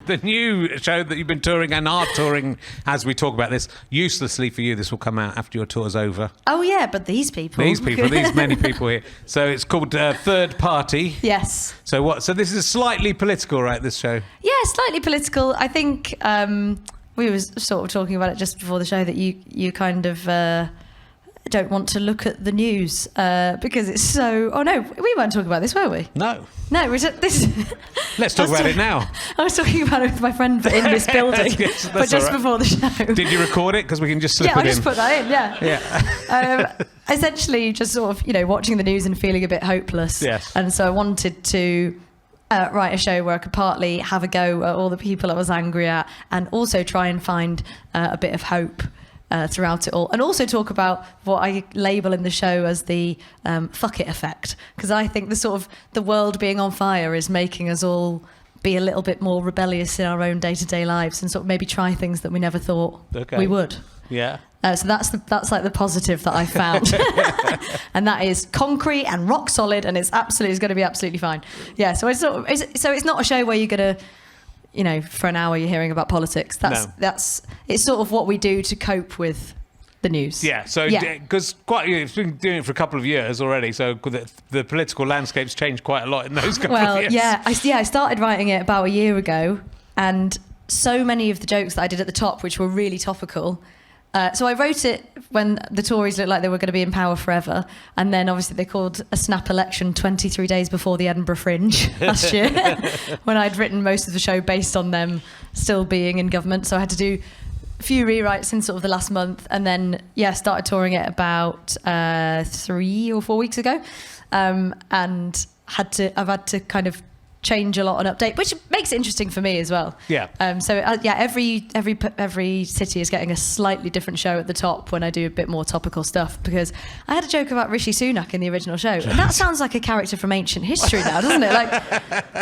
the new show that you've been touring and are touring as we talk about this, uselessly for you, this will come out after your tour's over. Oh, yeah, but these people, these many people here. So it's called Third Party. Yes. So what? So this is slightly political, right, this show? Yeah, slightly political. I think we were sort of talking about it just before the show that you kind of... don't want to look at the news because it's so... Oh, no, we weren't talking about this, were we? No. No, this... Let's talk about it now. I was talking about it with my friend in this building, but just before the show. Did you record it? Because we can just slip it in. Yeah, I just put that in, yeah. Yeah. Essentially, just sort of, watching the news and feeling a bit hopeless. Yes. And so I wanted to... write a show where I could partly have a go at all the people I was angry at and also try and find a bit of hope throughout it all, and also talk about what I label in the show as the fuck it effect, because I think the world being on fire is making us all be a little bit more rebellious in our own day-to-day lives and sort of maybe try things that we never thought we would. Yeah. So that's like the positive that I found, and that is concrete and rock solid, and it's going to be absolutely fine. Yeah. So it's not a show where you're gonna, for an hour you're hearing about politics. It's sort of what we do to cope with the news. Yeah. So because it's been doing it for a couple of years already. So the political landscape's changed quite a lot in those couple of years. I started writing it about a year ago, and so many of the jokes that I did at the top, which were really topical. So I wrote it when the Tories looked like they were going to be in power forever, and then obviously they called a snap election 23 days before the Edinburgh Fringe last year, when I'd written most of the show based on them still being in government. So I had to do a few rewrites in sort of the last month, and then started touring it about 3 or 4 weeks ago, and I've had to kind of change a lot and update, which makes it interesting for me as well. Yeah. Every city is getting a slightly different show at the top when I do a bit more topical stuff, because I had a joke about Rishi Sunak in the original show, and that sounds like a character from ancient history now, doesn't it? Like,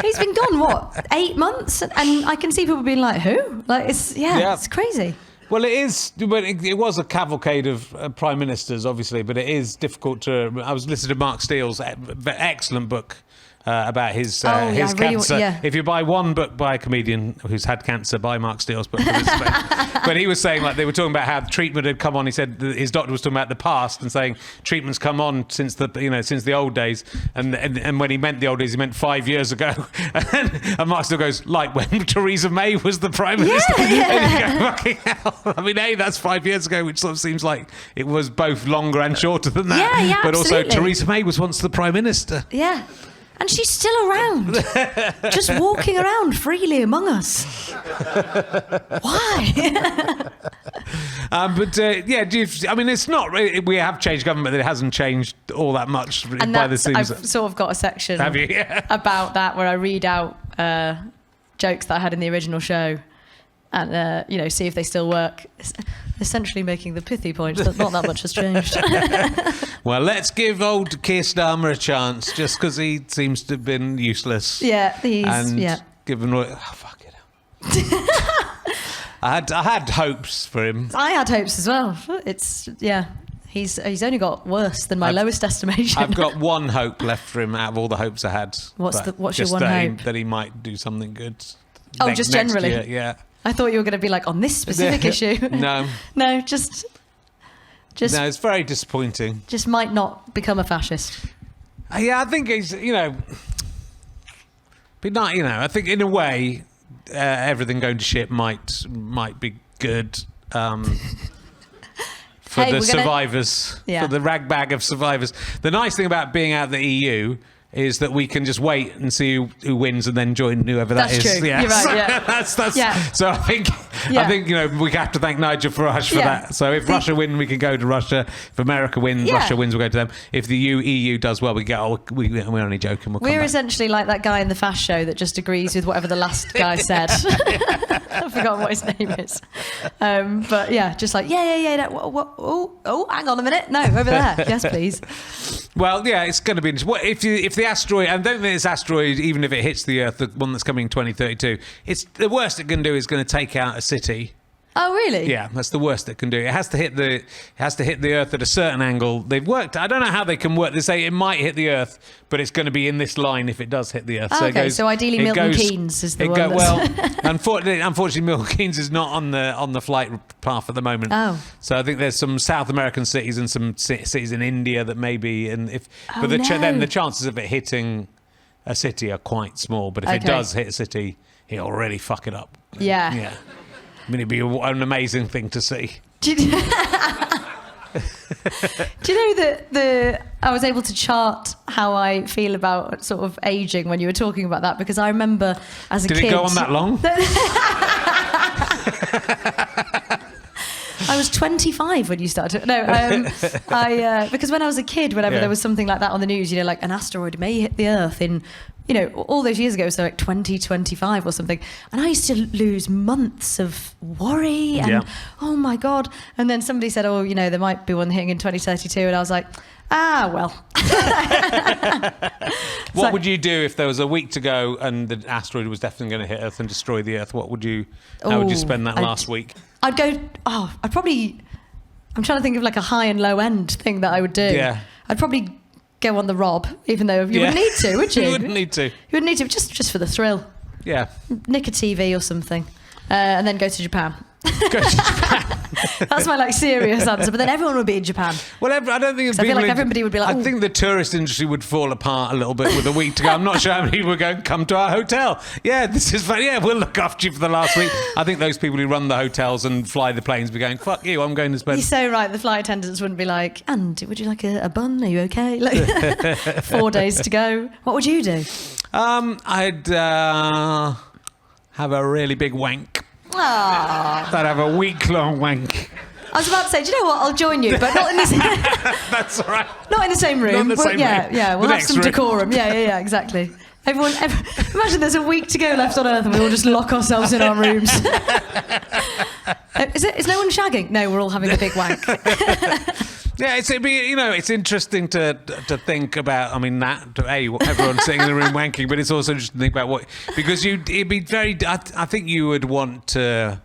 he's been gone 8 months, and I can see people being like, who? Like, it's crazy. Well, it is. But it was a cavalcade of prime ministers, obviously, but it is difficult to. I was listening to Mark Steele's excellent book about his cancer. If you buy one book by a comedian who's had cancer, buy Mark Steele's book. But he was saying, like, they were talking about how the treatment had come on. He said his doctor was talking about the past and saying treatment's come on since the old days, and when he meant the old days, he meant 5 years ago. And Mark Steele goes, like when Theresa May was the prime minister. Yeah. And you go, fucking hell. I mean, that's 5 years ago, which sort of seems like it was both longer and shorter than that. Yeah, but absolutely. Also, Theresa May was once the prime minister. Yeah. And she's still around, just walking around freely among us. Why? It's not really, we have changed government, but it hasn't changed all that much. And by the seams. I've sort of got a section about that where I read out jokes that I had in the original show, and see if they still work. Essentially making the pithy point that not that much has changed. Well, let's give old Keir Starmer a chance, just because he seems to have been useless. Yeah, given fuck it. I had hopes for him. I had hopes as well. He's only got worse than my lowest estimation. I've got one hope left for him out of all the hopes I had. What's your one hope? That he might do something good. Just generally. Next year, yeah. I thought you were going to be like, on this specific issue. No. No, just... No, it's very disappointing. Just might not become a fascist. Yeah, I think he's, but not, I think in a way, everything going to shit might be good for the survivors, for the ragbag of survivors. The nice thing about being out of the EU is that we can just wait and see who wins and then join whoever that is. That's true. Yeah. You're right, yeah. That's So I think we have to thank Nigel Farage for that. So if Russia win, we can go to Russia. If America wins, Russia wins, we'll go to them. If the EU does well, we go, we're only joking. We're essentially like that guy in the Fast Show that just agrees with whatever the last guy said. I've forgotten what his name is. But yeah, just like, oh, hang on a minute. No, over there. Yes, please. Well, yeah, it's going to be interesting. What if the asteroid, and I don't think this asteroid, even if it hits the Earth, the one that's coming in 2032, it's the worst it can do is going to take out a city. Oh, really? Yeah, that's the worst it can do. It has to hit the Earth at a certain angle. They've worked. I don't know how they can work. They say it might hit the Earth, but it's going to be in this line if it does hit the Earth. Oh, okay, so ideally Milton Keynes is the one. Well, unfortunately, Milton Keynes is not on the flight path at the moment. Oh. So I think there's some South American cities and some cities in India that maybe, then the chances of it hitting a city are quite small. But if it does hit a city, it'll really fuck it up. Yeah. Yeah. I mean, it'd be an amazing thing to see. Do you know that I was able to chart how I feel about sort of aging when you were talking about that? Because I remember as a kid... Did it go on that long? I was 25 when you started. No, because when I was a kid, whenever there was something like that on the news, like an asteroid may hit the Earth in... all those years ago, so like 2025 or something. And I used to lose months of worry and, oh my God. And then somebody said, there might be one hitting in 2032. And I was like, well. What would you do if there was a week to go and the asteroid was definitely going to hit Earth and destroy the Earth? How would you spend that last week? I'm trying to think of like a high and low end thing that I would do. Yeah. I'd probably go on the rob, even though you wouldn't need to, would you? You wouldn't need to. You wouldn't need to, just for the thrill. Yeah. Nick a TV or something, and then go to Japan. Go to Japan. That's my serious answer. But then everyone would be in Japan. Well, I don't think. I feel like everybody would be like. I think the tourist industry would fall apart a little bit with a week to go. I'm not sure how many people would go, come to our hotel. Yeah, this is fun. Yeah, we'll look after you for the last week. I think those people who run the hotels and fly the planes be going, fuck you, I'm going to spend. You're so right. The flight attendants wouldn't be like, and would you like a bun? Are you okay? 4 days to go. What would you do? I'd have a really big wank. Aww. I'd have a week-long wank. I was about to say, do you know what? I'll join you, but not in the same... That's all right. Not in the same room. Not in the same room. Yeah, we'll have some decorum. Yeah, exactly. Imagine there's a week to go left on Earth and we all just lock ourselves in our rooms. Is no one shagging? No, we're all having a big wank. Yeah, it's interesting to think about. I mean, everyone's sitting in the room wanking, but it's also just to think about because it'd be very. I think you would want to.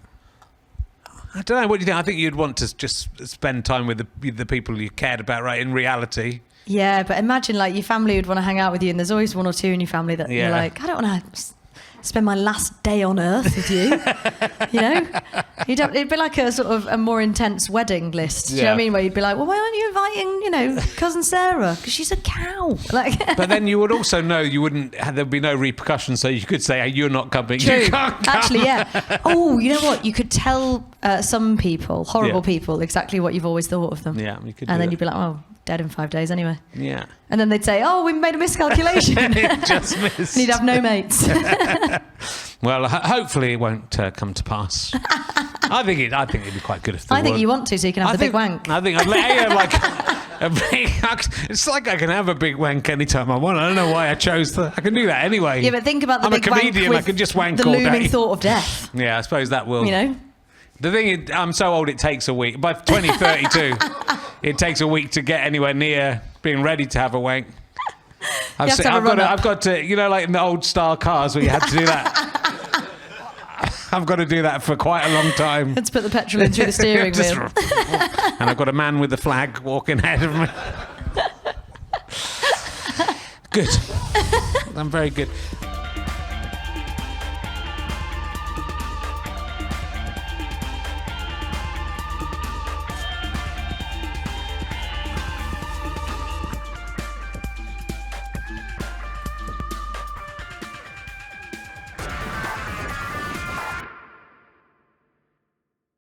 I don't know. What do you think? I think you'd want to just spend time with the people you cared about, right? In reality. Yeah, but imagine your family would want to hang out with you, and there's always one or two in your family that you're like, I don't want to spend my last day on Earth with you. It'd be like a sort of a more intense wedding list. Do you know what I mean? Where you'd be like, well, why aren't you inviting, cousin Sarah? Because she's a cow. But then you would also know there'd be no repercussions, so you could say, hey, you're not coming. True. You can't come. Actually, yeah. Oh, you know what? You could tell some people, horrible people, exactly what you've always thought of them. Yeah, you could. And then you'd be like, oh, dead in 5 days anyway. Yeah. And then they'd say, oh, we made a miscalculation. Just missed. And you'd have no mates. Well, hopefully it won't come to pass. I think it'd be quite good if I think you want to, so you can have the big wank. I think I'd let a big. It's like I can have a big wank anytime I want. I don't know why I chose that. I can do that anyway. Yeah, but think about the I'm big a comedian. Wank I can just wank the all day. looming thought of death. Yeah, I suppose that will. The thing is, I'm so old it takes a week. By 2032, it takes a week to get anywhere near being ready to have a wank. I've got to, like in the old style cars where you had to do that. I've got to do that for quite a long time. Let's put the petrol in through the steering wheel. And I've got a man with the flag walking ahead of me. Good. I'm very good.